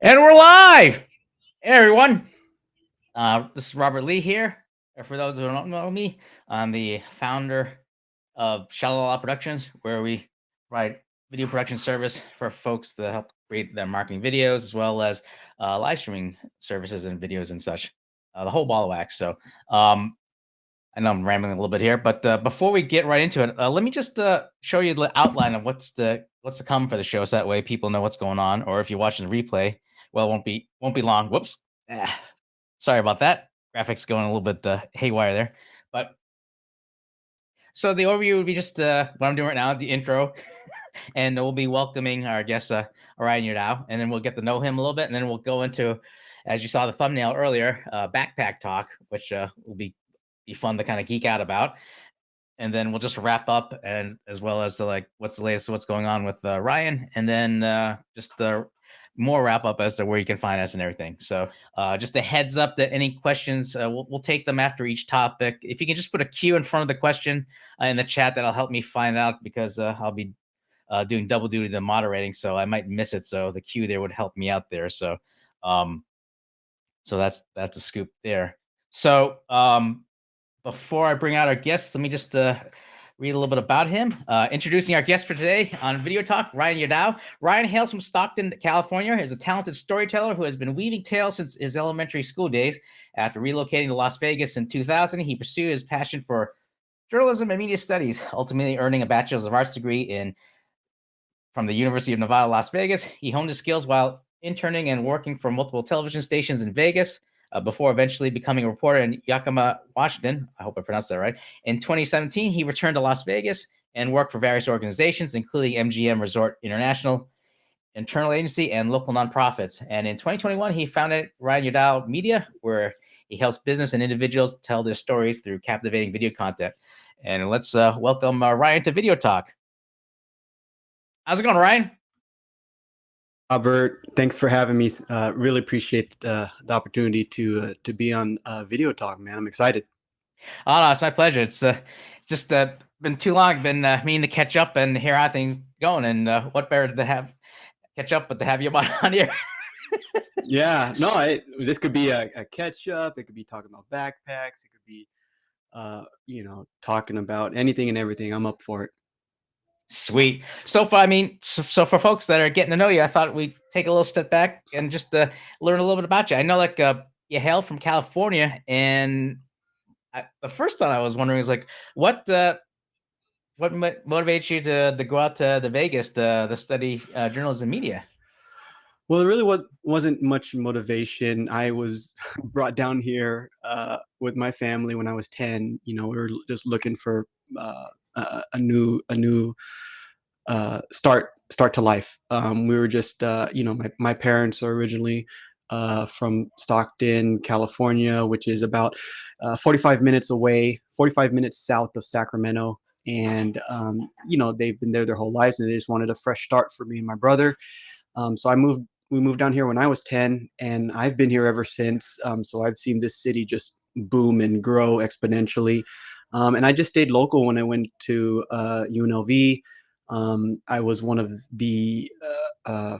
And we're live! Hey, everyone. This is Robert Lee here. For those who don't know me, I'm the founder of ShaLaLaProductions, where we provide video production service for folks to help create their marketing videos, as well as live streaming services and videos and such. The whole ball of wax. So I know I'm rambling a little bit here, but before we get right into it, let me just show you the outline of what's to come for the show, so that way people know what's going on. Or if you're watching the replay, well, it won't be long. Whoops, sorry about that. Graphics going a little bit haywire there, but so the overview would be just what I'm doing right now, the intro, and we'll be welcoming our guest Ryan Yadao, and then we'll get to know him a little bit, and then we'll go into, as you saw the thumbnail earlier, backpack talk, which will be fun to kind of geek out about. And then we'll just wrap up, and as well as like what's the latest, what's going on with Ryan, and then just more wrap up as to where you can find us and everything. So just a heads up that any questions, we'll take them after each topic. If you can just put a Q in front of the question in the chat, that'll help me find out, because I'll be doing double duty than moderating, so I might miss it. So the Q there would help me out there. So so that's a scoop there. So before I bring out our guests, let me just read a little bit about him. Introducing our guest for today on Video Talk, Ryan Yadao. Ryan hails from Stockton, California. Is a talented storyteller who has been weaving tales since his elementary school days. After relocating to Las Vegas in 2000, he pursued his passion for journalism and media studies, ultimately earning a Bachelor's of Arts degree from the University of Nevada, Las Vegas. He honed his skills while interning and working for multiple television stations in Vegas, before eventually becoming a reporter in Yakima, Washington. I hope I pronounced that right. In 2017, he returned to Las Vegas and worked for various organizations, including MGM Resort International, internal agency, and local nonprofits. And in 2021, he founded Ryan Yadao Media, where he helps business and individuals tell their stories through captivating video content. And let's welcome Ryan to Video Talk. How's it going, Ryan? Robert, thanks for having me. Really appreciate the opportunity to be on Video Talk, man. I'm excited. Oh, no, it's my pleasure. It's just been too long. Been meaning to catch up and hear how things going. And what better to catch up but to have you on here? Yeah, no, this could be a catch up. It could be talking about backpacks. It could be, talking about anything and everything. I'm up for it. Sweet. So for folks that are getting to know you, I thought we'd take a little step back and just learn a little bit about you. I know, like, you hail from California, and the first thought I was wondering is, like, what motivates you to go out to the Vegas to study journalism and media? Well, it really wasn't much motivation. I was brought down here with my family when I was 10. We were just looking for a new start to life. We were just my parents are originally from Stockton, California, which is about 45 minutes away, 45 minutes south of Sacramento. And they've been there their whole lives, and they just wanted a fresh start for me and my brother. So we moved down here when I was 10, and I've been here ever since. So I've seen this city just boom and grow exponentially. And I just stayed local when I went to UNLV. I was one of the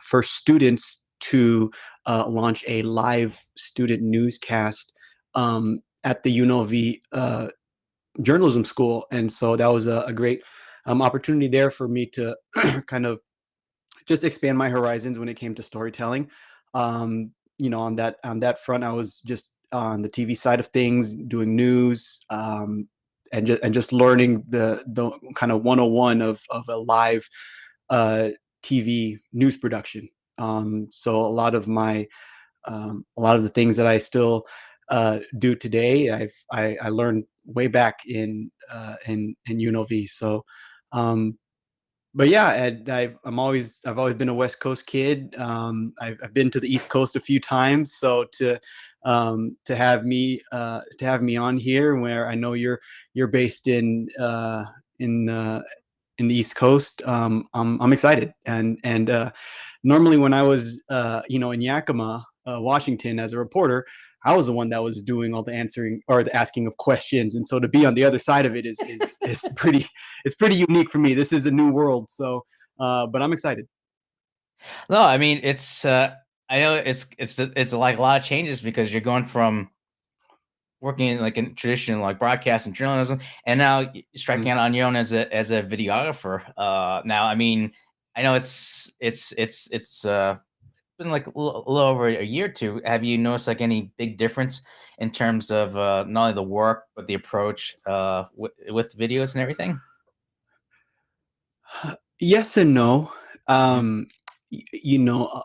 first students to launch a live student newscast at the UNLV journalism school. And so that was a great opportunity there for me to kind of just expand my horizons when it came to storytelling. On that front, I was just on the TV side of things, doing news, and just learning the kind of 101 of a live TV news production. So a lot of the things that I still do today, I learned way back in UNLV. So but yeah, I've always been a West Coast kid. I've been to the East Coast a few times, so to have me on here, where I know you're based in the East Coast, I'm excited. And normally when I was in Yakima, Washington, as a reporter, I was the one that was doing all the answering or the asking of questions, and so to be on the other side of it is pretty unique for me. This is a new world, so but I'm excited. No, I mean, it's I know it's like a lot of changes because you're going from working in like in traditional like broadcast and journalism, and now striking Mhm. out on your own as a videographer. Now, I mean, I know it's been like a little over a year or two. Have you noticed like any big difference in terms of not only the work but the approach with videos and everything? Yes and no. Mhm. Um, you know,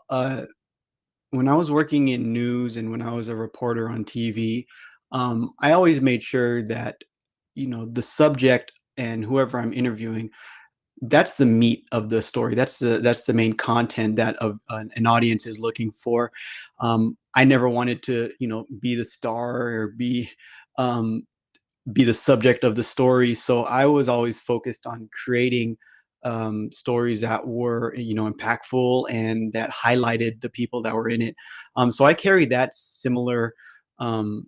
when I was working in news and when I was a reporter on TV, I always made sure that, the subject and whoever I'm interviewing, that's the meat of the story. That's the main content that an audience is looking for. I never wanted to, be the star or um, be the subject of the story. So I was always focused on creating stories that were, impactful and that highlighted the people that were in it. So I carry um,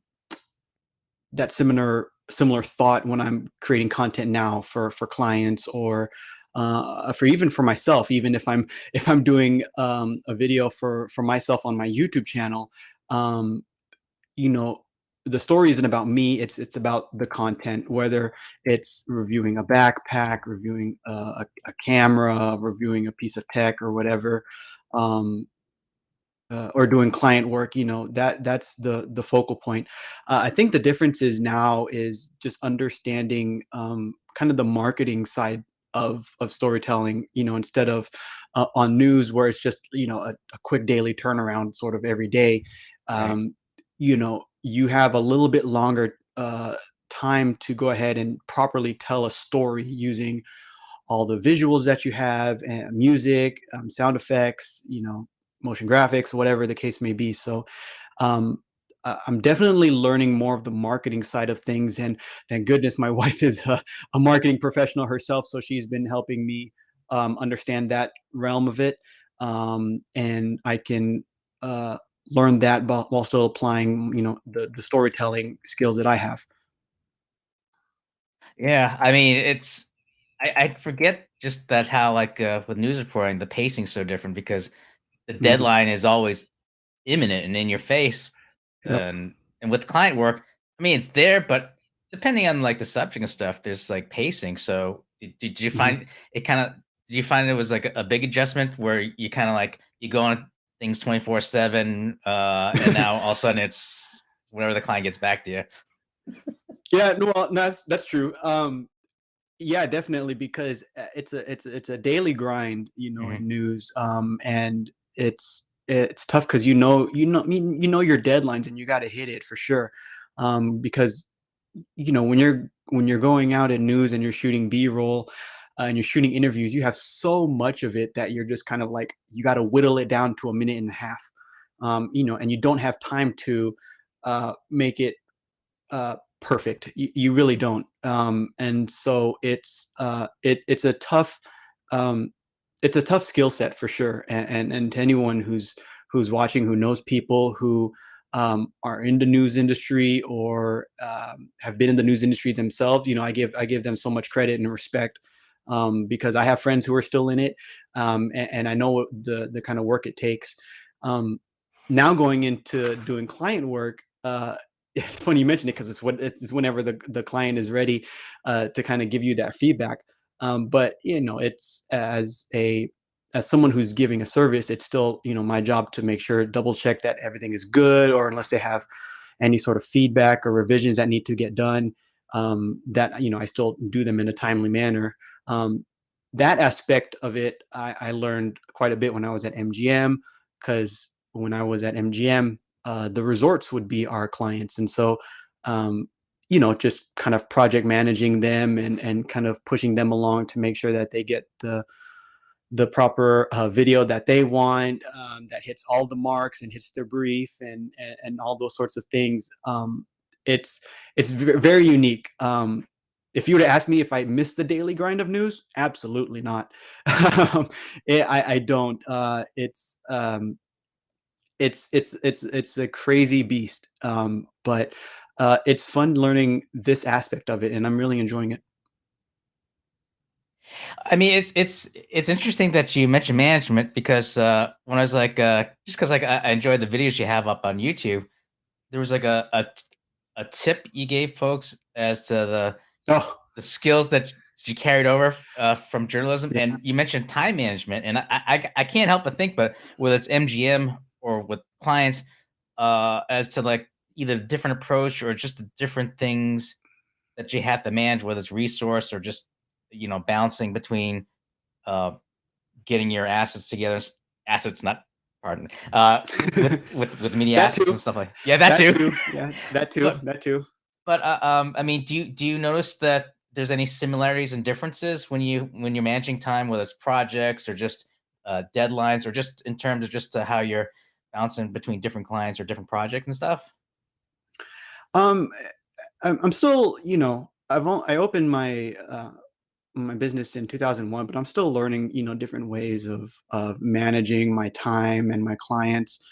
that similar thought when I'm creating content now for clients or for even for myself. Even if I'm doing a video for myself on my YouTube channel, um, you know, the story isn't about me, it's about the content, whether it's reviewing a backpack, reviewing a camera, reviewing a piece of tech or whatever, um, or doing client work, that's the focal point. I think the difference is now is just understanding kind of the marketing side of storytelling, instead of on news where it's just a quick daily turnaround sort of every day. Right. You have a little bit longer time to go ahead and properly tell a story using all the visuals that you have and music, sound effects, motion graphics, whatever the case may be. So um, I'm definitely learning more of the marketing side of things. And thank goodness my wife is a marketing professional herself. So she's been helping me understand that realm of it. And I can learn that while still applying, the storytelling skills that I have. Yeah, I mean, I forget just that how like with news reporting the pacing's so different because the Mhm. deadline is always imminent and in your face. Yep. And with client work, I mean, it's there, but depending on like the subject and stuff, there's like pacing. So did you Mhm. find it kind of, did you find it was like a big adjustment where you kind of like you go on things 24/7 and now all of a sudden it's whenever the client gets back to you. Yeah, no, well, no, that's true. Yeah, definitely, because it's a daily grind, Mhm. in news, and it's tough because you know your deadlines and you got to hit it for sure, because when you're going out in news and you're shooting B-roll, and you're shooting interviews, you have so much of it that you're just kind of like you got to whittle it down to a minute and a half, and you don't have time to make it perfect. You really don't. And so um, it's a tough skill set for sure. And to anyone who's watching, who knows people who are in the news industry or have been in the news industry themselves, I give them so much credit and respect, because I have friends who are still in it, and I know the kind of work it takes. Um, Now going into doing client work, it's funny you mentioned it because it's whenever the client is ready to kind of give you that feedback. But it's as someone who's giving a service, it's still my job to make sure double check that everything is good, or unless they have any sort of feedback or revisions that need to get done, that I still do them in a timely manner. Um, that aspect of it, I learned quite a bit when I was at MGM, because when I was at MGM, the resorts would be our clients, and so just kind of project managing them and kind of pushing them along to make sure that they get the proper video that they want, that hits all the marks and hits their brief and all those sorts of things. It's very unique. If you were to ask me if I miss the daily grind of news, absolutely not. I don't. It's a crazy beast, but it's fun learning this aspect of it, and I'm really enjoying it. I mean, it's interesting that you mentioned management because when I was like, just because like I enjoyed the videos you have up on YouTube, there was like a tip you gave folks as to Oh, the skills that you carried over from journalism, yeah. and you mentioned time management, and I can't help but think, but whether it's MGM or with clients, as to like either different approach or just the different things that you have to manage, whether it's resource or just balancing between uh, getting your assets together, assets not pardon, with media That assets and too. stuff like yeah, that That too. too. Yeah, that too. but That too. I mean, do you notice that there's any similarities and differences when you're managing time, whether it's projects or just deadlines, or just in terms of just how you're bouncing between different clients or different projects and stuff? Um, I'm still, I opened my business in 2001, but I'm still learning, different ways of managing my time and my clients.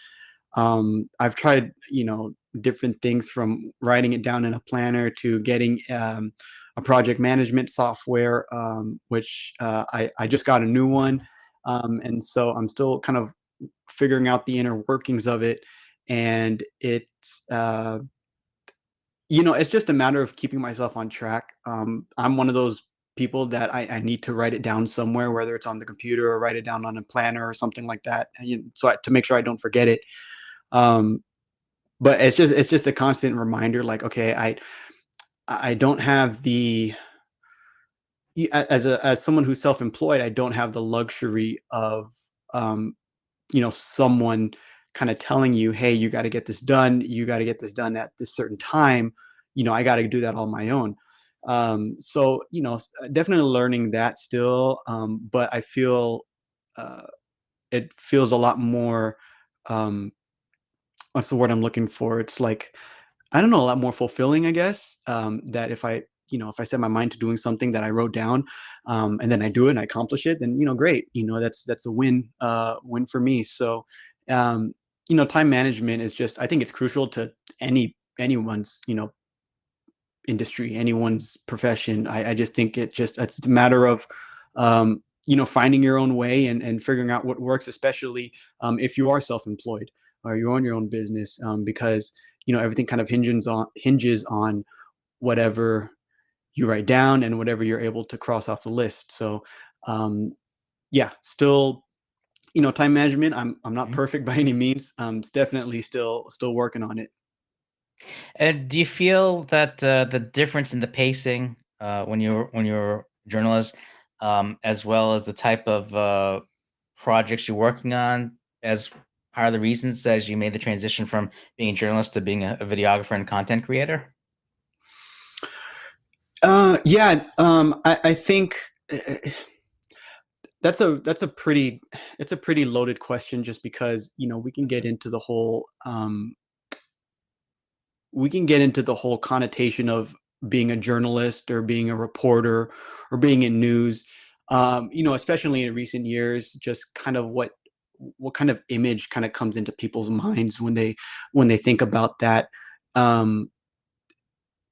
I've tried, different things from writing it down in a planner to getting a project management software, which I just got a new one. And so I'm still kind of figuring out the inner workings of it. And it's just a matter of keeping myself on track. I'm one of those people that I need to write it down somewhere, whether it's on the computer or write it down on a planner or something like that, to make sure I don't forget it. Um, but it's just a constant reminder, like, okay, I don't have as someone who's self-employed, I don't have the luxury of um, someone kind of telling you, hey, you got to get this done, you got to get this done at this certain time. I got to do that on my own. So definitely learning that still, but I feel uh, it feels a lot more, um, what's the word I'm looking for, it's like, I don't know, a lot more fulfilling, I guess. That if I set my mind to doing something that I wrote down, and then I do it and I accomplish it, then great. That's a win, win for me. So, time management is just, I think it's crucial to anyone's industry, anyone's profession. I just think it's a matter of finding your own way and figuring out what works, especially if you are self-employed or you own your own business, because everything kind of hinges on whatever you write down and whatever you're able to cross off the list. So yeah, still, time management. I'm not Mhm. perfect by any means. It's definitely still working on it. And do you feel that the difference in the pacing when you're a journalist, as well as the type of projects you're working on, as part of the reasons as you made the transition from being a journalist to being a videographer and content creator? Yeah, I think uh, that's a pretty it's a pretty loaded question, just because we can get into the whole connotation of being a journalist or being a reporter or being in news. Especially in recent years, just kind of what kind of image kind of comes into people's minds when they think about that. Um,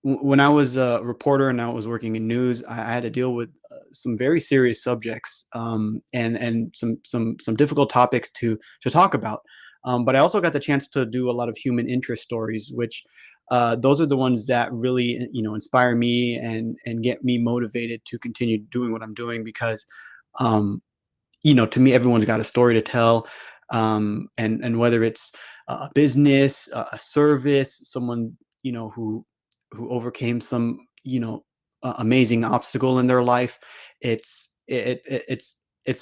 when I was a reporter and I was working in news, I had to deal with some very serious subjects, and some difficult topics to talk about. But I also got the chance to do a lot of human interest stories, which those are the ones that really inspire me and get me motivated to continue doing what I'm doing, because um, to me, everyone's got a story to tell, and whether it's a business, a service, someone who overcame some amazing obstacle in their life, it's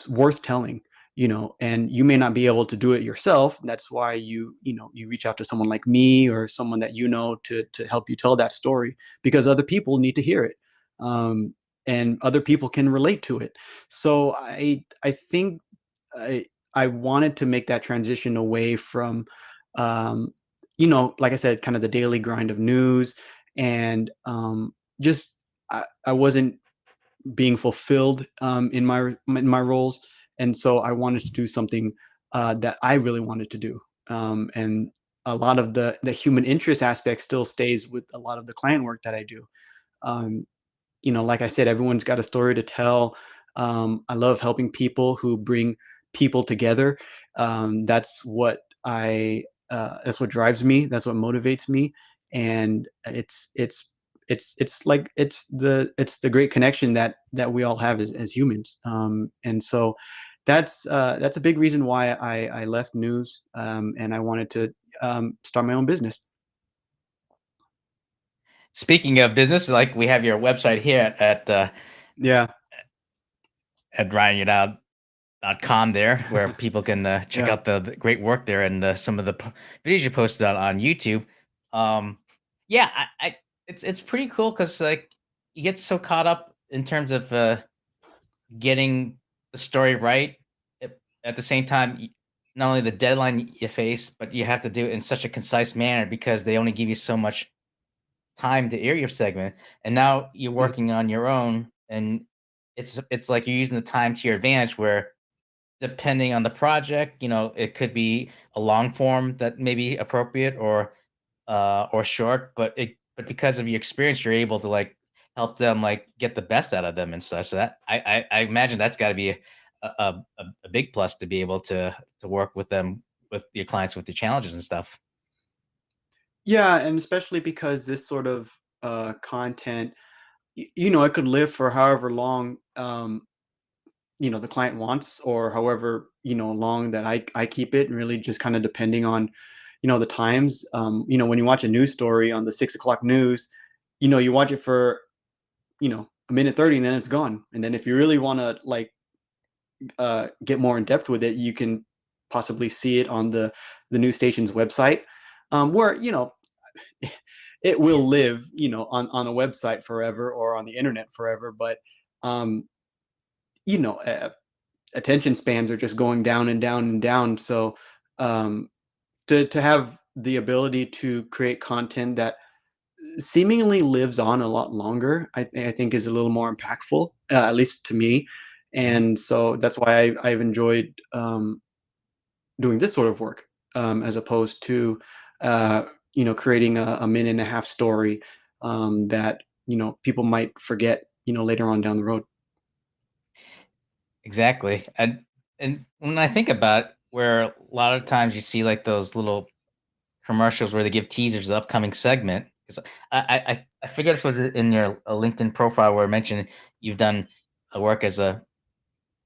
worth telling. And you may not be able to do it yourself. That's why you reach out to someone like me or someone that to help you tell that story, because other people need to hear it, um, and other people can relate to it. So I think I I wanted to make that transition away from, um, like I said, kind of the daily grind of news, and just I wasn't being fulfilled in my roles, and so I wanted to do something that I really wanted to do, and a lot of the human interest aspect still stays with a lot of the client work that I do. Um, like I said, everyone's got a story to tell. I love helping people who bring people together. That's what that's what drives me. That's what motivates me. And it's the great connection that we all have as humans. And so that's a big reason why I left news, and I wanted to start my own business. Speaking of business, like we have your website here Yeah, at RyanYadao.com there, where people can check yeah. out the great work there and some of the videos you posted on YouTube. Um, yeah, it's pretty cool because like you get so caught up in terms of getting the story right. At the same time, not only the deadline you face, but you have to do it in such a concise manner because they only give you so much time to air your segment, and now you're Mhm. working on your own, and it's like you're using the time to your advantage where depending on the project, it could be a long form that may be appropriate or short, but because of your experience, you're able to like help them like get the best out of them and such. So that I imagine that's got to be a big plus to be able to work with them with your clients with the challenges and stuff. Yeah, and especially because this sort of content, it could live for however long the client wants, or however long that I keep it, and really just kind of depending on the times. When you watch a news story on the 6 o'clock news, you watch it for a minute 30, and then it's gone. And then if you really want to like get more in depth with it, you can possibly see it on the news station's website, where it will live, on a website forever, or on the internet forever. But um, you know, uh, attention spans are just going down and down and down. So um, to have the ability to create content that seemingly lives on a lot longer, I think is a little more impactful, at least to me. Mhm. And so that's why I've enjoyed doing this sort of work, as opposed to creating a minute and a half story that people might forget later on down the road. Exactly. And when I think about where a lot of times you see like those little commercials where they give teasers of upcoming segment. 'Cause I forget if it was in your LinkedIn profile where it mentioned you've done a work as a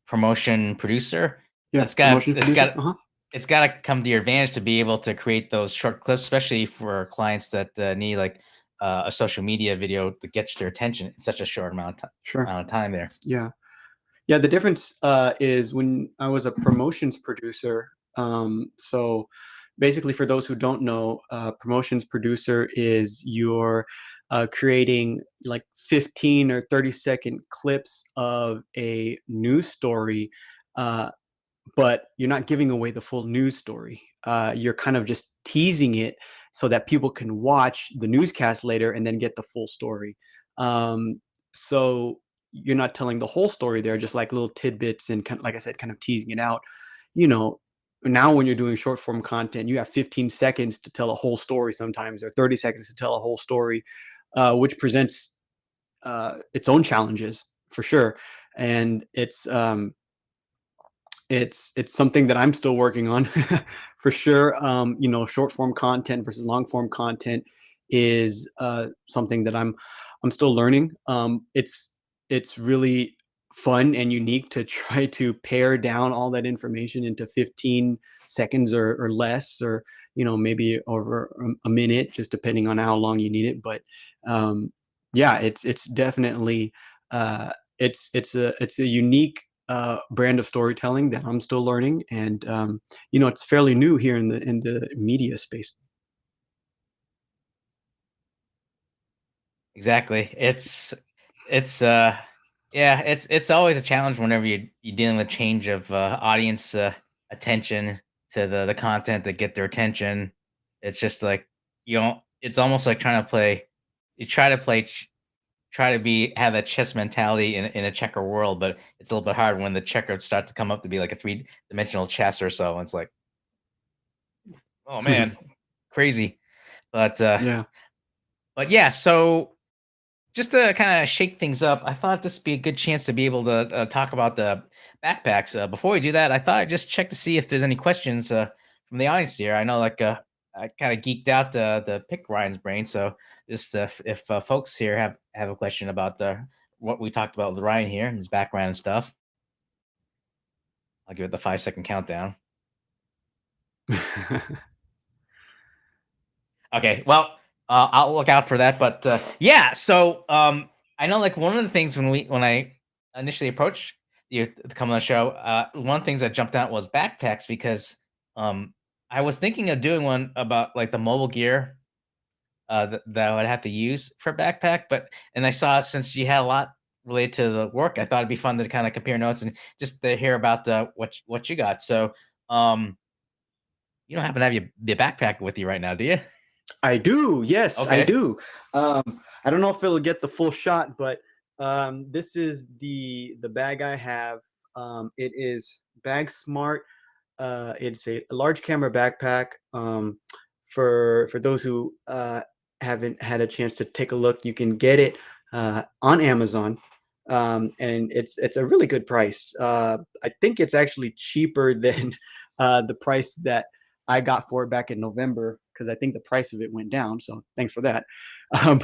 promotion producer. Yeah, It's got promotions it's producer. got Uh-huh. it's got to come to your advantage to be able to create those short clips, especially for clients that need like a social media video to get their attention in such a short Sure. amount of time there. Yeah. Yeah, the difference is when I was a promotions producer. So basically, for those who don't know, promotions producer is you're creating like 15 or 30-second clips of a news story, uh, but you're not giving away the full news story. You're kind of just teasing it so that people can watch the newscast later and then get the full story. So you're not telling the whole story there, just like little tidbits, and kind of, like I said, kind of teasing it out. You know, Now when you're doing short form content, you have 15 seconds to tell a whole story sometimes, or 30 seconds to tell a whole story, which presents its own challenges for sure. And it's something that I'm still working on for sure. Short form content versus long form content is something that I'm still learning. It's really fun and unique to try to pare down all that information into 15 seconds or less, or maybe over a minute, just depending on how long you need it. But yeah, it's definitely it's a unique brand of storytelling that I'm still learning, and it's fairly new here in the media space. Exactly. It's yeah, it's always a challenge whenever you're dealing with change of audience attention to the content that get their attention. It's just like it's almost like trying to play you try to play try to be have that chess mentality in a checker world, but it's a little bit hard when the checkers start to come up to be like a three-dimensional chess or so. And it's like, oh man, crazy. But Yeah. but yeah, so just to kind of shake things up, I thought this would be a good chance to be able to talk about the backpacks. Before we do that, I thought I'd just check to see if there's any questions from the audience here. I know, like, I kind of geeked out the pick Ryan's brain, so just if folks here have a question about what we talked about with Ryan here and his background and stuff, I'll give it the 5-second countdown. Okay, well, I'll look out for that. But yeah, so I know, like, one of the things when I initially approached you to come on the show, one of the things that jumped out was backpacks, because um, I was thinking of doing one about like the mobile gear that I would have to use for backpack. But and I saw, since you had a lot related to the work, I thought it'd be fun to kind of compare notes and just to hear about what you got. So you don't happen to have your backpack with you right now, do you? I do. Yes, I Okay. do. I don't know if it'll get the full shot, but this is the bag I have. It is Bag Smart. It's a large camera backpack. For those who haven't had a chance to take a look, you can get it on Amazon, and it's a really good price. I think it's actually cheaper than the price that I got for it back in November, because I think the price of it went down. So thanks for that.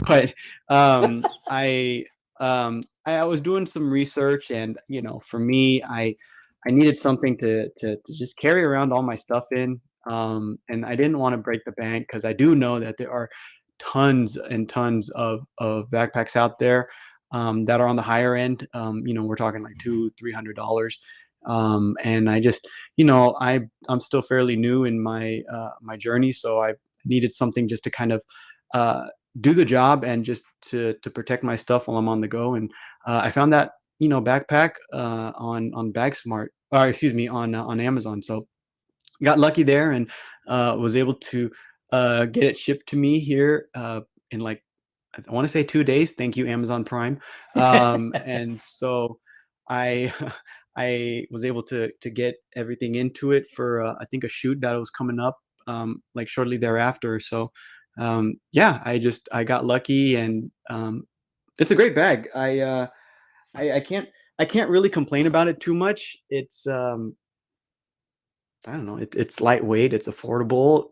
But um, I I was doing some research, and for me, I needed something to just carry around all my stuff in. And I didn't want to break the bank, because I do know that there are tons and tons of backpacks out there that are on the higher end. We're talking like $200-300. And I just, I'm still fairly new in my journey, so I needed something just to kind of uh, do the job, and just to protect my stuff while I'm on the go. And I found that backpack on Bagsmart, or excuse me, on Amazon. So got lucky there, and was able to get it shipped to me here in, like, I want to say 2 days. Thank you, Amazon Prime. And so I I was able to get everything into it for I think a shoot that was coming up like shortly thereafter. So yeah, I got lucky, and it's a great bag. I can't really complain about it too much. It's I don't know. It's lightweight. It's affordable.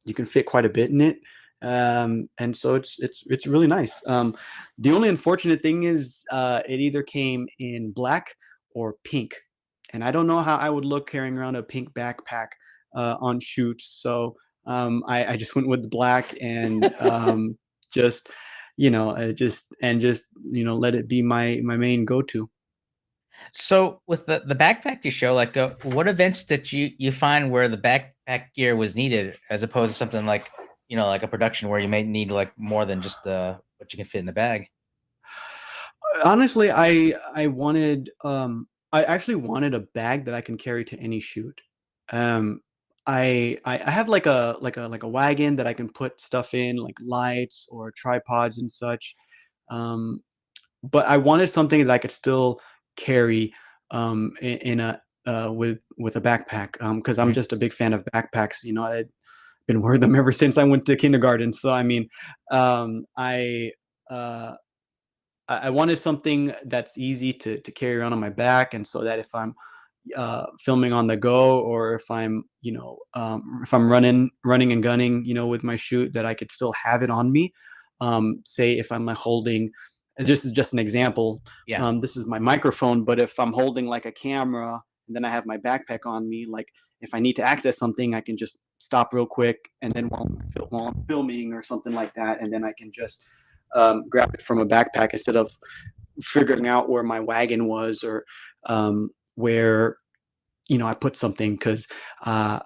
You can fit quite a bit in it, and so it's really nice. The only unfortunate thing is it either came in black or pink, and I don't know how I would look carrying around a pink backpack on shoots. So I just went with the black, and just just let it be my main go to. So with the backpack you show, like, what events did you find where the backpack gear was needed, as opposed to something like, like a production where you may need like more than just what you can fit in the bag? Honestly, I actually wanted a bag that I can carry to any shoot. Um, I have like a wagon that I can put stuff in, like lights or tripods and such. Um, but I wanted something that I could still carry in a with a backpack, because I'm Mhm. just a big fan of backpacks. I've been wearing them ever since I went to kindergarten. So I mean, I uh, I wanted something that's easy to carry around on my back, and so that if I'm filming on the go, or if I'm running and gunning, with my shoot, that I could still have it on me. Say if I'm like holding, and this is just an example. Yeah. This is my microphone, but if I'm holding like a camera, and then I have my backpack on me, like if I need to access something, I can just stop real quick, and then while I'm filming or something like that, and then I can just grab it from a backpack, instead of figuring out where my wagon was, or where I put something. Because uh,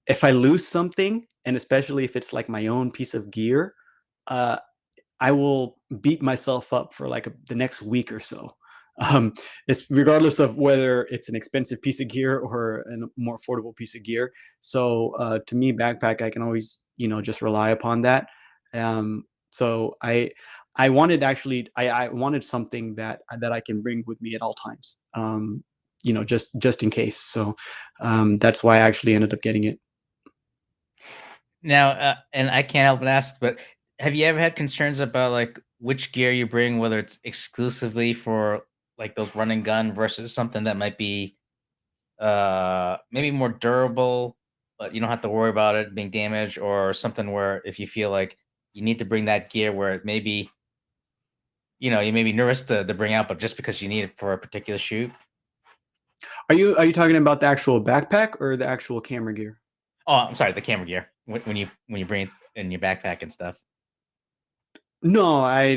if I lose something, and especially if it's like my own piece of gear, uh, I will beat myself up for like the next week or so. Um, it's regardless of whether it's an expensive piece of gear or a more affordable piece of gear. So to me, backpack, I can always just rely upon that. So I wanted, actually, I wanted something that I can bring with me at all times. Just in case. So that's why I actually ended up getting it. Now, and I can't help but ask, but have you ever had concerns about, like, which gear you bring, whether it's exclusively for like those run and gun versus something that might be maybe more durable, but you don't have to worry about it being damaged, or something where if you feel like you need to bring that gear where it maybe, you may be nervous to bring out, but just because you need it for a particular shoot. Are you talking about the actual backpack or the actual camera gear? Oh, I'm sorry, the camera gear when you bring it in your backpack and stuff. No, I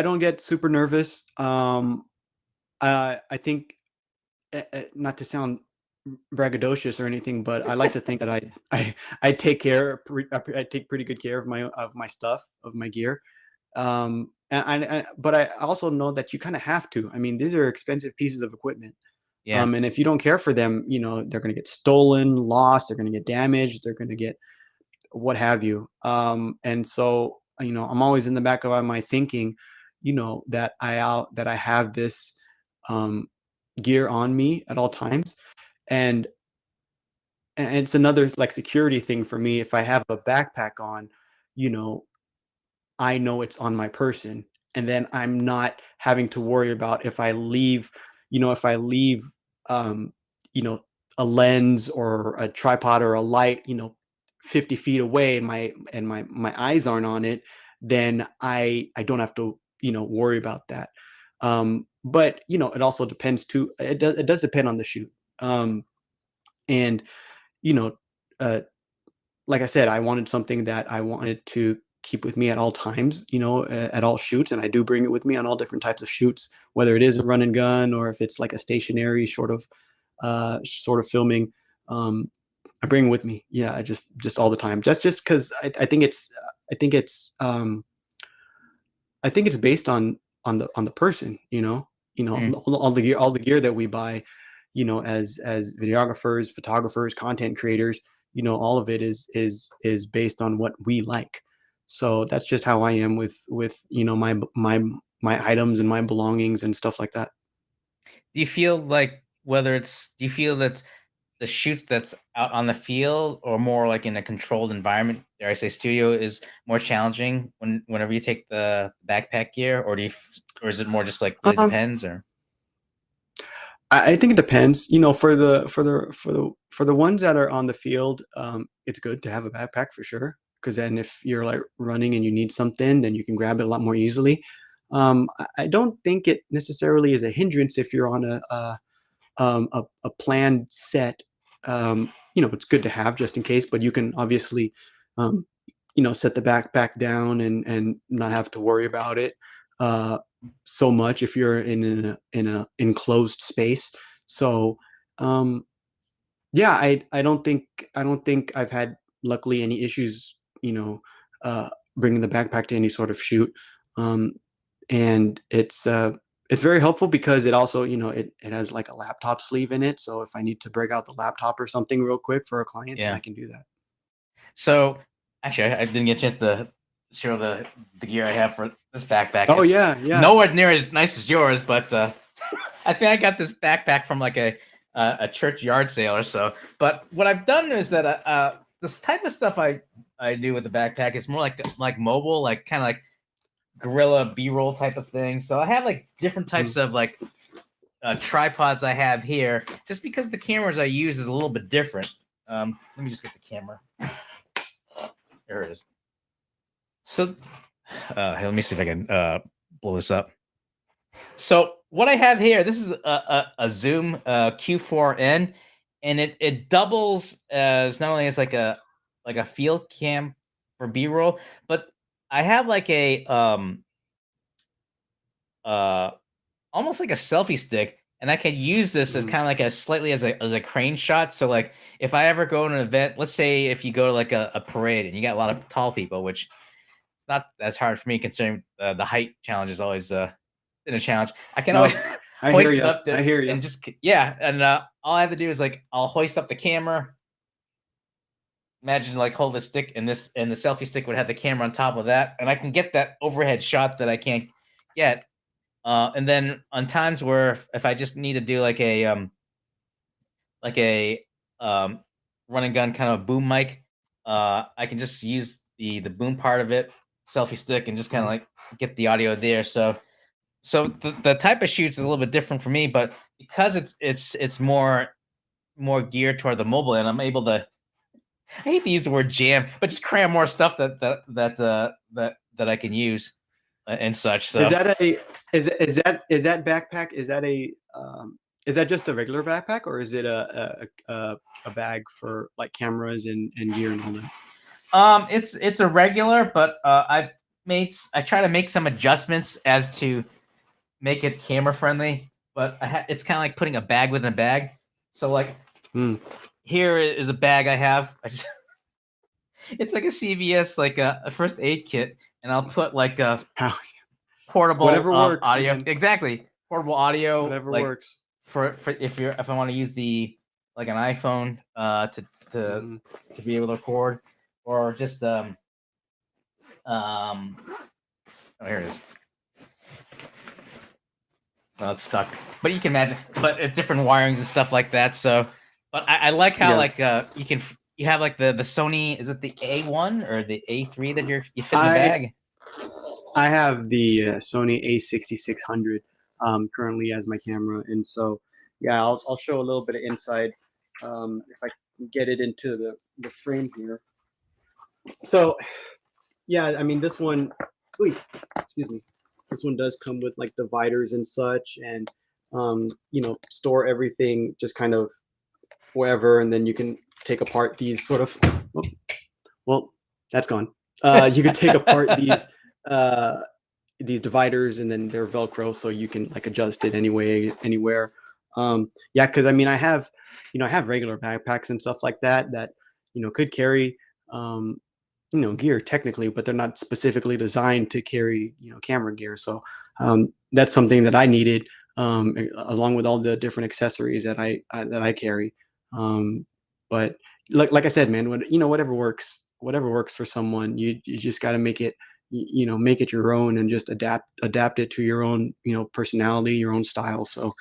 don't get super nervous. I think not to sound braggadocious or anything, but I like to think that I take I take pretty good care of my stuff, of my gear. But I also know that you kind of have to. I mean, these are expensive pieces of equipment. Yeah. And if you don't care for them, they're going to get stolen, lost, they're going to get damaged, they're going to get what have you. And so, I'm always in the back of my mind thinking, that I have this um, gear on me at all times. And and it's another like security thing for me. If I have a backpack on, you know, I know it's on my person, and then I'm not having to worry about if I leave, um, you know, a lens or a tripod or a light, 50 feet away, and my eyes aren't on it, then I don't have to, worry about that. But it also depends too. It does depend on the shoot. And you know, uh, like I said, I wanted something that I wanted to keep with me at all times, at all shoots, and I do bring it with me on all different types of shoots, whether it is a run and gun or if it's like a stationary sort of filming. I bring it with me, yeah, just all the time, just because I think it's I think it's based on the person, Mm. all the gear that we buy, as videographers, photographers, content creators, all of it is based on what we like. So that's just how I am with my items and my belongings and stuff like that. Do you feel like do you feel that's the shoots that's out on the field or more like in a controlled environment, dare I say studio, is more challenging whenever you take the backpack gear, or or is it more just like really Um, depends, or? I think it depends. For the ones that are on the field, it's good to have a backpack for sure. Because then, if you're like running and you need something, then you can grab it a lot more easily. I don't think it necessarily is a hindrance if you're on a planned set. It's good to have just in case, but you can obviously, um, set the backpack down and not have to worry about it uh, so much if you're in a enclosed space. So, um, yeah, I don't think I've had luckily any issues, uh, bringing the backpack to any sort of shoot. Um, and it's very helpful because it also, it has like a laptop sleeve in it. So if I need to break out the laptop or something real quick for a client, then I Yeah. can do that. So actually, I didn't get a chance to show the gear I have for this backpack. Oh It's yeah, yeah. nowhere near as nice as yours, but I think I got this backpack from like a church yard sale or so. But what I've done is that this type of stuff I do with the backpack is more like mobile, like kind of like guerrilla B-roll type of thing. So I have like different Mm. types of like tripods I have here, just because the cameras I use is a little bit different. Let me just get the camera. There it is. So let me see if I can blow this up. So what I have here, this is a Zoom Q4N, and it doubles as not only as like a field cam for B-roll, but I have like a uh almost like a selfie stick, and I can use this as Mm. kind of like a slightly as a crane shot. So like if I ever go to an event, let's say if you go to like a parade and you got a lot of tall people, which it's not as hard for me considering the height challenge is always been a challenge. I can always No, I hear hoist it you. up I hear you. and just yeah, and all I have to do is like I'll hoist up the camera. Imagine like hold the stick and the selfie stick would have the camera on top of that, and I can get that overhead shot that I can't get. And then on times where if I just need to do like a um, run and gun kind of boom mic, I can just use the boom part of it selfie stick and just kind of like get the audio there. So the type of shoots is a little bit different for me, but because it's more geared toward the mobile, and I'm able to, I hate to use the word jam, but just cram more stuff that I can use and such. So Is that a is that backpack? Is that just a regular backpack, or is it a bag for like cameras and gear and all that? it's a regular, but I try to make some adjustments as to make it camera friendly. But it's kind of like putting a bag within a bag. So like here is a bag I have. It's like a CVS, like a first aid kit, and I'll put like a portable Whatever works, audio. man. Exactly, portable audio. Whatever like works. for if I want to use the like an iPhone to be able to record, or just oh, here it is. Well, it's stuck, but you can imagine. But it's different wirings and stuff like that. So, but I like how like you have like the Sony. Is it the A1 or the A3 that you fit in the bag? I have the Sony A6600 currently as my camera, and so yeah, I'll show a little bit of inside if I can get it into the frame here. So yeah, I mean this one, excuse me, this one does come with like dividers and such, and you know, store everything just kind of wherever, and then you can take apart these sort of. Oh, well, that's gone. You could take apart these dividers, and then they're Velcro, so you can like adjust it anywhere. Yeah, because I mean, I have regular backpacks and stuff like that could carry gear technically, but they're not specifically designed to carry camera gear. So that's something that I needed, along with all the different accessories that I carry. But like I said, man, whatever works for someone, you just got to make it make it your own, and just adapt it to your own personality, your own style. So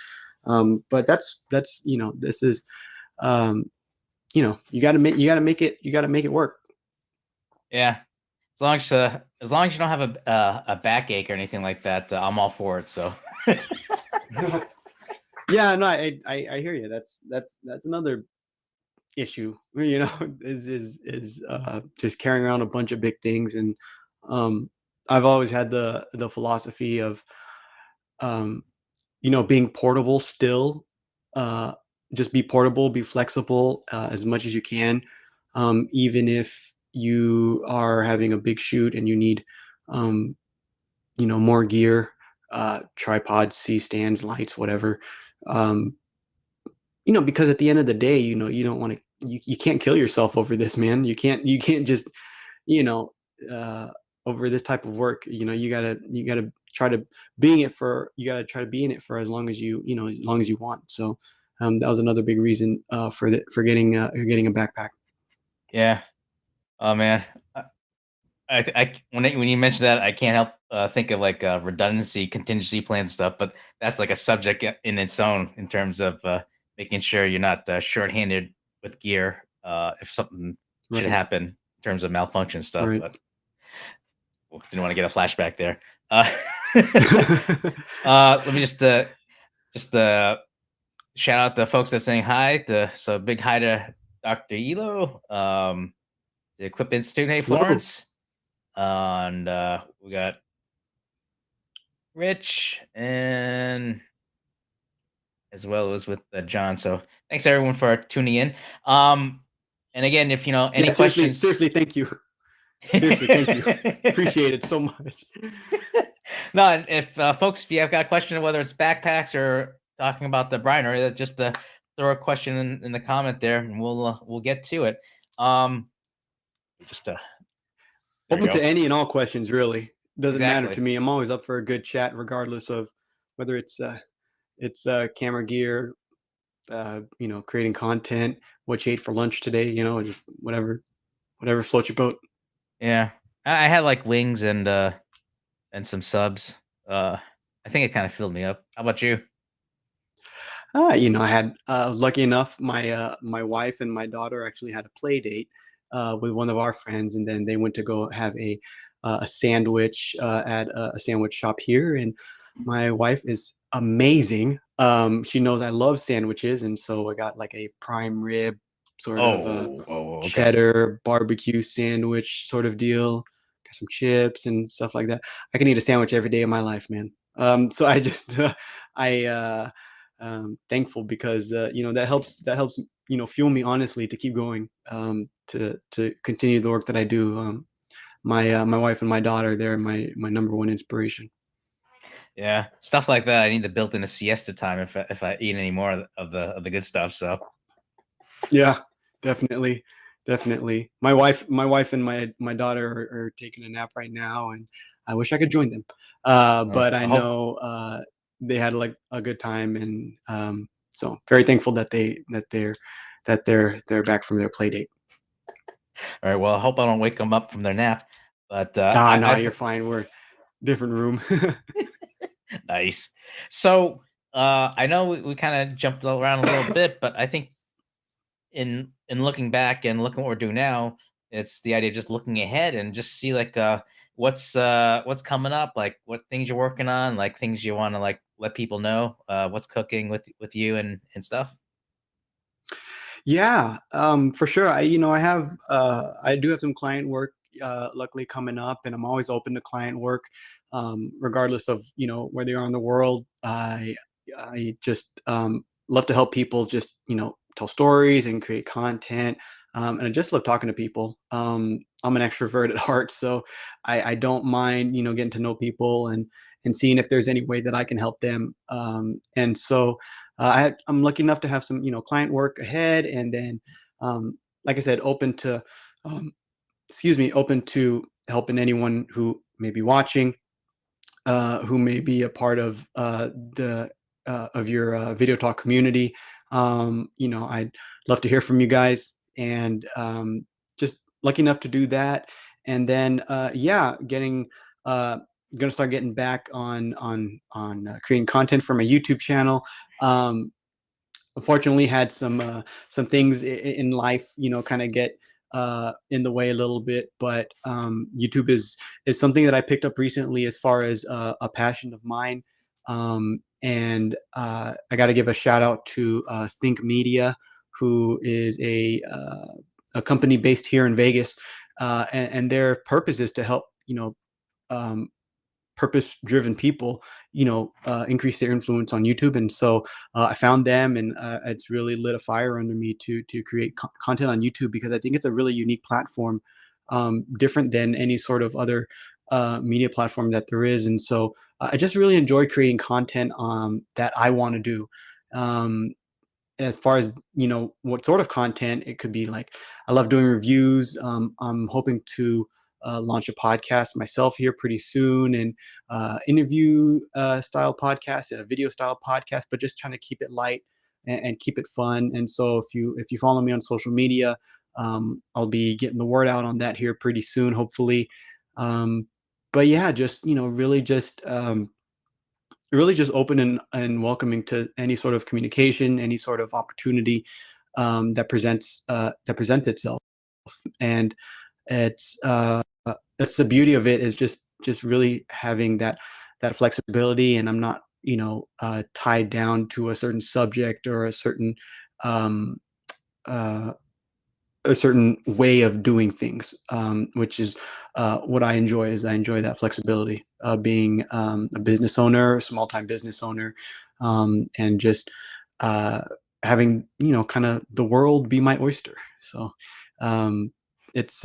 but that's this is you got to make it work. Yeah, as long as you don't have a backache or anything like that, I'm all for it. So yeah, no, I hear you. That's another issue, is just carrying around a bunch of big things. And I've always had the philosophy of being portable still. Just be portable, be flexible as much as you can, even if you are having a big shoot and you need more gear, tripods, C-stands, lights, whatever. Because at the end of the day, you don't want to, you can't kill yourself over this, man. You can't just, you know, over this type of work. You gotta try to you gotta try to be in it for as long as as long as you want. So that was another big reason for getting a backpack. yeah. Oh man, when you mention that, I can't help think of like redundancy, contingency plan stuff. But that's like a subject in its own, in terms of making sure you're not short-handed with gear if something should happen in terms of malfunction stuff. Right. But didn't want to get a flashback there. Let me just shout out the folks that's saying hi. So big hi to Dr. Elo, the Equip Institute. Hey, Florence. And we got Rich, and as well as with John. So thanks everyone for tuning in. And again, if any questions, seriously, thank you. Seriously, thank you. Appreciate it so much. No, and if folks, if you have got a question, whether it's backpacks or talking about the Briner, just throw a question in the comment there, and we'll get to it. Just open to any and all questions, really. Doesn't matter to me. I'm always up for a good chat, regardless of whether it's camera gear, creating content, what you ate for lunch today, just whatever floats your boat. Yeah, I had like wings and some subs. I think it kind of filled me up. How about you? I had lucky enough, my wife and my daughter actually had a play date with one of our friends, and then they went to go have a a sandwich at a sandwich shop here, and my wife is amazing. She knows I love sandwiches, and so I got like a prime rib sort of Okay. cheddar barbecue sandwich sort of deal. Got some chips and stuff like that. I can eat a sandwich every day of my life, man. So I just I thankful because that helps fuel me honestly to keep going, to continue the work that I do. My wife and my daughter, they're my number one inspiration. Yeah, stuff like that. I need to build in a siesta time if I eat any more of the good stuff. So, Yeah, definitely, definitely. My wife and my daughter are taking a nap right now, and I wish I could join them. But I I hope. know they had like a good time, and so very thankful that they're back from their play date. All right. Well, I hope I don't wake them up from their nap. But No, I've you're heard. fine. We're different room. Nice. So, I know we kind of jumped around a little bit, but I think in looking back and looking what we're doing now, it's the idea of just looking ahead and just see like what's coming up, like what things you're working on, like things you want to like let people know, what's cooking with you and stuff. Yeah, for sure. I do have some client work, luckily coming up, and I'm always open to client work, regardless of where they are in the world. I just love to help people just tell stories and create content, and I just love talking to people. I'm an extrovert at heart, so I don't mind getting to know people and seeing if there's any way that I can help them. And so I'm lucky enough to have some client work ahead, and then like I said, um, open to helping anyone who may be watching, who may be a part the of your video talk community. I'd love to hear from you guys, and just lucky enough to do that. And then yeah, getting gonna start getting back on creating content for my YouTube channel. Unfortunately, had some things in life kind of get in the way a little bit, but YouTube is something that I picked up recently as far as a passion of mine. And I got to give a shout out to Think Media, who is a company based here in Vegas, and their purpose is to help um, purpose driven people increase their influence on YouTube. And so I found them, and it's really lit a fire under me to create content on YouTube, because I think it's a really unique platform, different than any sort of other media platform that there is. And so I just really enjoy creating content that I want to do. um, as far as what sort of content, it could be like, I love doing reviews. I'm hoping to launch a podcast myself here pretty soon, and interview style podcast, a video style podcast, but just trying to keep it light and keep it fun. And so if you follow me on social media, I'll be getting the word out on that here pretty soon, hopefully. um, but yeah, just really just open and welcoming to any sort of communication, any sort of opportunity that presents itself. And it's that's the beauty of it, is just really having that flexibility, and I'm not tied down to a certain subject or um, uh, a certain way of doing things, which is what I enjoy. Is I enjoy that flexibility of being a business owner, a small time business owner, and just uh, having kind of the world be my oyster. So um, it's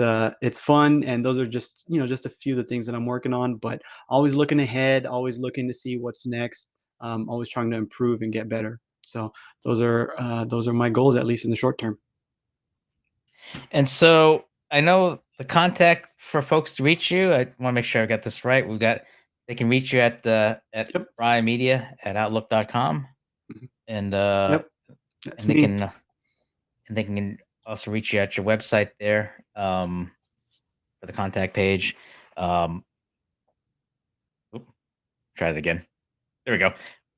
fun, and those are just a few of the things that I'm working on. But always looking ahead, always looking to see what's next, always trying to improve and get better. So those are my goals, at least in the short term. And so I know the contact for folks to reach you. I want to make sure I got this right. We've got they can reach you at Yep. Media at outlook.com, Mhm. and Yep. That's and they me. can and they can also reach you at your website there, for the contact page. Um, oop, try it again. There we go.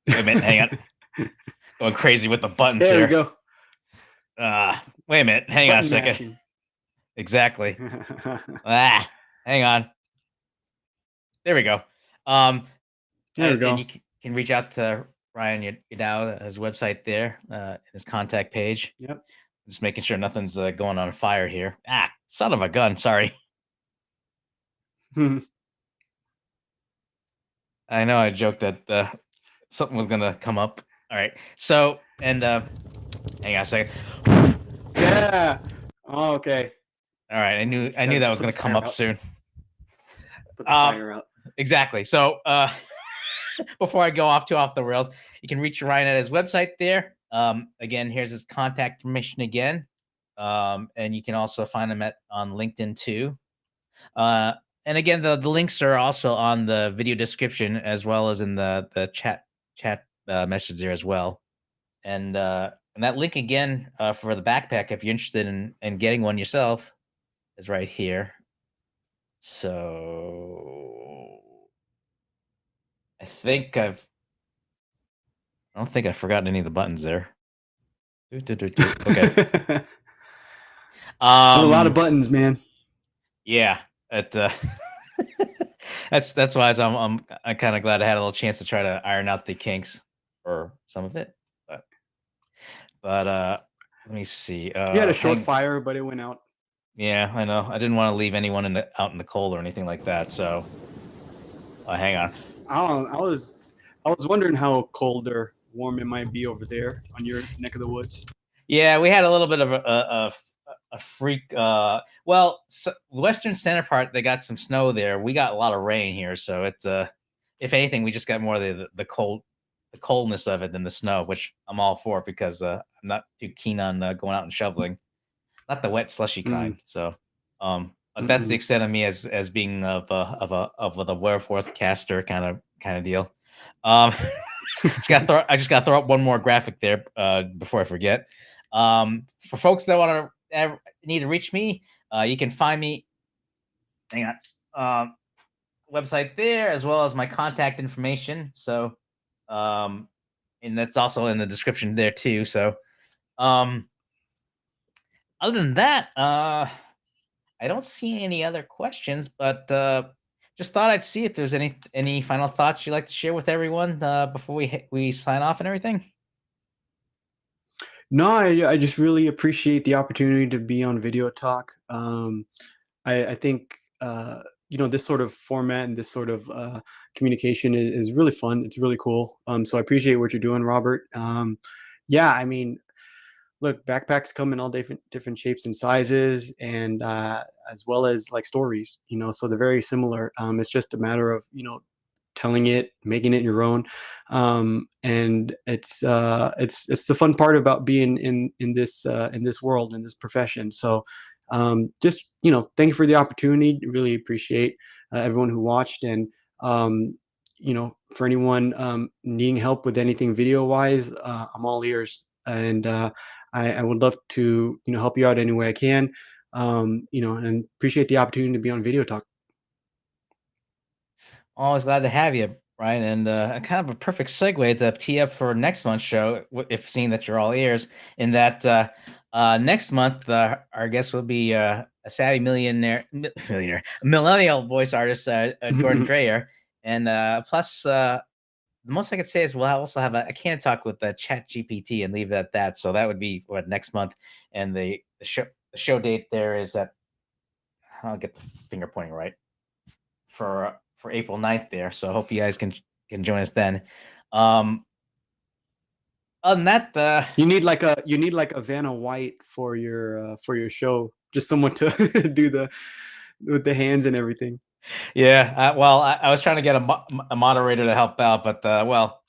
Wait a minute, hang on. Going crazy with the buttons There we here. go. Wait a minute, hang on a Button second. mashing. Exactly. Hang on. There we go. There we go. And you can reach out to Ryan Yadao, his website there, his contact page. Yep. Just making sure nothing's going on fire here. Ah, son of a gun. Sorry. I know I joked that something was gonna come up. All right. So and hang on a second. Yeah. Oh, okay. All right. I knew that was gonna come up soon. Put the fire out. Exactly. So before I go off the rails, you can reach Ryan at his website there. Again, here's his contact information again. And you can also find him on LinkedIn too. And again, the links are also on the video description as well as in the chat message there as well. And that link again for the backpack, if you're interested in getting one yourself, is right here. So I don't think I've forgotten any of the buttons there. Okay. There's a lot of buttons, man. Yeah. That's why I'm kind of glad I had a little chance to try to iron out the kinks or some of it. But let me see. You had a short fire, but it went out. Yeah, I know. I didn't want to leave anyone out in the cold or anything like that. So hang on. I was wondering how cold or warm it might be over there on your neck of the woods. Yeah, we had a little bit of a freak. Well, the western center part, they got some snow there. We got a lot of rain here, so it's if anything, we just got more of the coldness of it than the snow, which I'm all for because I'm not too keen on going out and shoveling. Not the wet slushy kind. So but that's the extent of me as being of the werewolf caster kind of deal. I just gotta throw up one more graphic there before I forget. For folks that want to need to reach me, you can find me. Hang on. Website there as well as my contact information. So, and that's also in the description there too. So, other than that, I don't see any other questions, but just thought I'd see if there's any final thoughts you'd like to share with everyone before we sign off and everything. No, I just really appreciate the opportunity to be on Video Talk. I think this sort of format and this sort of communication is really fun. It's really cool. So I appreciate what you're doing, Robert. Yeah, I mean, look, backpacks come in all different shapes and sizes, and as well as like stories. So they're very similar. It's just a matter of telling it, making it your own, and it's the fun part about being in this world, in this profession. So just thank you for the opportunity. Really appreciate everyone who watched, and for anyone needing help with anything video wise, I'm all ears, and I would love to help you out any way I can, and appreciate the opportunity to be on Video Talk. Always glad to have you, Brian, and kind of a perfect segue to tee up for next month's show. If seeing that you're all ears, in that next month our guest will be a savvy millennial voice artist, Jordan Dreyer, and plus the most I could say is we'll also have a can talk with Chat GPT and leave it at that. So that would be next month, and the show date there is that I'll get the finger pointing right for April 9th there. So I hope you guys can join us then. Other than that, you need like a Vanna White for your show, just someone to do with the hands and everything. Yeah, well, I was trying to get a moderator to help out, but well,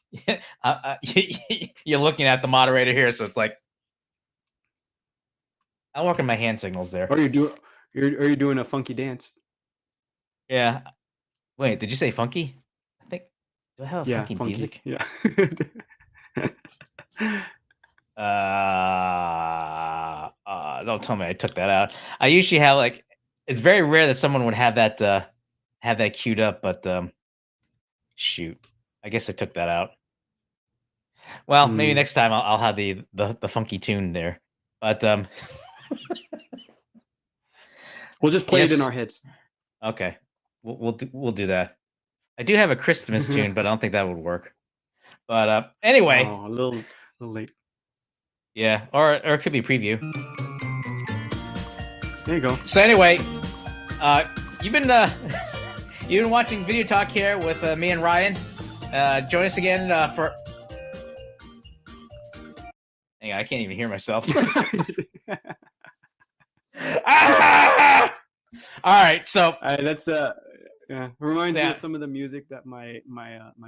you're looking at the moderator here, so it's like I'm working my hand signals there. Or you're doing a funky dance. Yeah. Wait, did you say funky? I think. Do I have a funky music? Yeah. Don't tell me I took that out. I usually have it's very rare that someone would have that queued up, but shoot, I guess I took that out. Well, maybe next time I'll have the funky tune there, but we'll just play it in our heads. Okay, we'll do that. I do have a Christmas tune, but I don't think that would work. But anyway, Oh, a little late. yeah, or it could be preview. There you go. So anyway, you've been you've been watching Video Talk here with me and Ryan. Join us again for. Hang on, I can't even hear myself. Ah! All right, so that's yeah, reminds me Yeah. of some of the music that my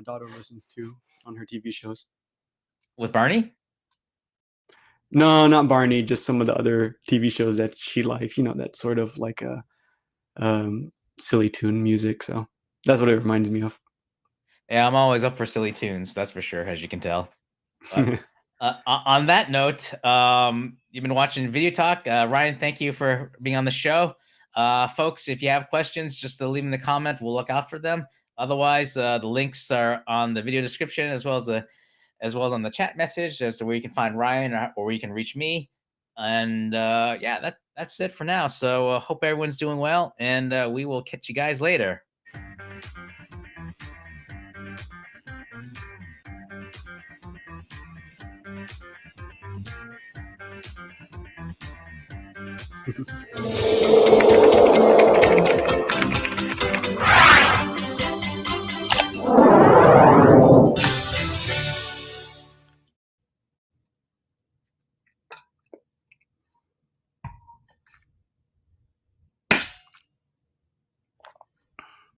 daughter listens to on her TV shows. with Barney. No, not Barney, just some of the other TV shows that she likes. You know, that sort of like a silly tune music. So that's what it reminds me of. Yeah, I'm always up for silly tunes. That's for sure, as you can tell. But on that note, you've been watching Video Talk. Ryan, thank you for being on the show. Folks, if you have questions, just leave them in the comment. We'll look out for them. Otherwise, the links are on the video description as well as on the chat message as to where you can find Ryan or where you can reach me. And yeah, that's it for now. So hope everyone's doing well, and we will catch you guys later.